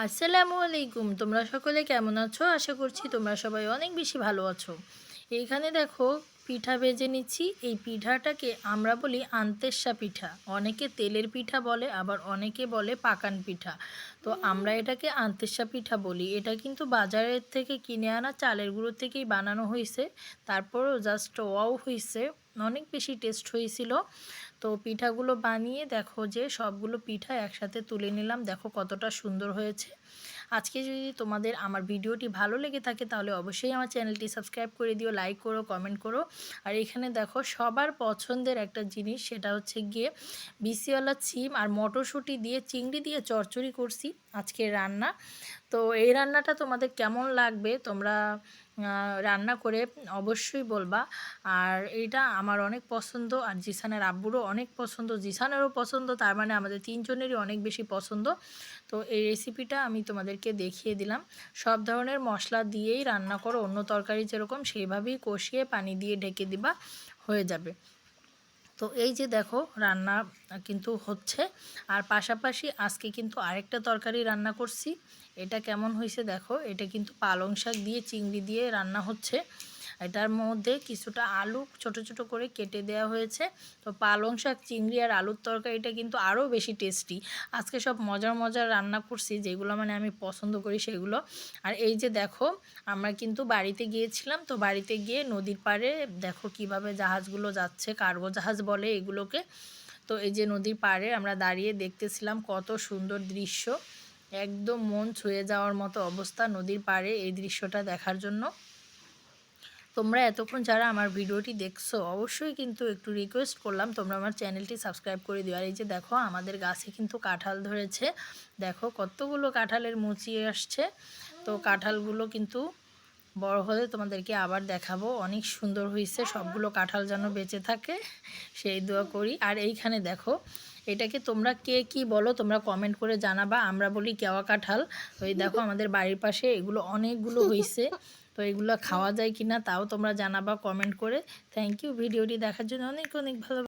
আসসালামু আলাইকুম। তোমরা সকলে কেমন আছো? আশা করছি তোমরা সবাই অনেক বেশি ভালো আছো। এইখানে দেখো পিঠা ভেজে নিচ্ছি। এই পিঠাটাকে আমরা বলি আন্তেরসা পিঠা। অনেকে তেলের পিঠা বলে, আবার অনেকে বলে পাকান পিঠা। তো আমরা এটাকে আন্তেরসা পিঠা বলি। এটা কিন্তু বাজারের থেকে কিনে আনা চালের গুঁড়ো থেকেই বানানো হয়েছে। তারপরও জাস্ট ওয়াও হয়েছে, অনেক বেশি টেস্ট হয়েছিল। তো পিঠাগুলো বানিয়ে দেখো যে সবগুলো পিঠা একসাথে তুলে নিলাম। দেখো কতটা সুন্দর হয়েছে। আজকে যদি তোমাদের আমার ভিডিওটি ভালো লেগে থাকে তাহলে অবশ্যই আমার চ্যানেলটি সাবস্ক্রাইব করে দিও, লাইক করো, কমেন্ট করো। আর এখানে দেখো সবার পছন্দের একটা জিনিস, সেটা হচ্ছে গিয়ে বিসিওয়ালা সিম আর মটরশুঁটি দিয়ে চিংড়ি দিয়ে চচ্চড়ি করছি আজকের রান্না। তো এই রান্নাটা তোমাদের কেমন লাগবে তোমরা রান্না করে অবশ্যই বলবা। আর এটা আমার অনেক পছন্দ, আর জিসানের আব্বুরও অনেক পছন্দ, জিসানেরও পছন্দ, তার মানে আমাদের তিনজনেরই অনেক বেশি পছন্দ। তো এই রেসিপিটা আমি তোমাদেরকে দেখিয়ে দিলাম। সব ধরনের মশলা দিয়েই রান্না করো, অন্য তরকারি যেরকম সেইভাবেই কষিয়ে পানি দিয়ে ঢেকে দিবা, হয়ে যাবে। তো এই যে দেখো রান্না কিন্তু হচ্ছে। আর পাশাপাশি আজকে কিন্তু আরেকটা তরকারি রান্না করছি। এটা কেমন হয়েছে দেখো। এটা কিন্তু পালং শাক দিয়ে চিংড়ি দিয়ে রান্না হচ্ছে। এটার মধ্যে কিছুটা আলু ছোট ছোট করে কেটে দেওয়া হয়েছে। তো পালং শাক, চিংড়ি আর আলুর তরকারিটা কিন্তু আরও বেশি টেস্টি। আজকে সব মজার মজার রান্না করছি, যেগুলো মানে আমি পছন্দ করি সেগুলো। আর এই যে দেখো আমরা কিন্তু বাড়িতে গিয়েছিলাম। তো বাড়িতে গিয়ে নদীর পাড়ে দেখো কিভাবে জাহাজগুলো যাচ্ছে, কার্গো জাহাজ বলে এগুলোকে। তো এই যে নদীর পাড়ে আমরা দাঁড়িয়ে দেখতেছিলাম, কত সুন্দর দৃশ্য, একদম মন ছুঁয়ে যাওয়ার মতো অবস্থা নদীর পাড়ে এই দৃশ্যটা দেখার জন্য। তোমরা এতক্ষণ যারা আমার ভিডিওটি দেখছো অবশ্যই কিন্তু একটু রিকোয়েস্ট করলাম তোমরা আমার চ্যানেলটি সাবস্ক্রাইব করে দিও। আর এই যে দেখো আমাদের গাছে কিন্তু কাঁঠাল ধরেছে। দেখো কতগুলো কাঁঠালের মুচি আসছে। তো কাঁঠালগুলো কিন্তু বড় হলে তোমাদেরকে আবার দেখাবো। অনেক সুন্দর হয়েছে, সবগুলো কাঁঠাল যেন বেঁচে থাকে সেই দোয়া করি। আর এইখানে দেখো এটাকে তোমরা কে কি বলো তোমরা কমেন্ট করে জানাবা। আমরা বলি কেওয়া কাঁঠাল। তো এই দেখো আমাদের বাড়ির পাশে এগুলো অনেকগুলো হয়েছে। তো এগুলো খাওয়া যায় কিনা তাও তোমরা জানাবা কমেন্ট করে। থ্যাংক ইউ ভিডিওটি দেখার জন্য, অনেক অনেক ভালো।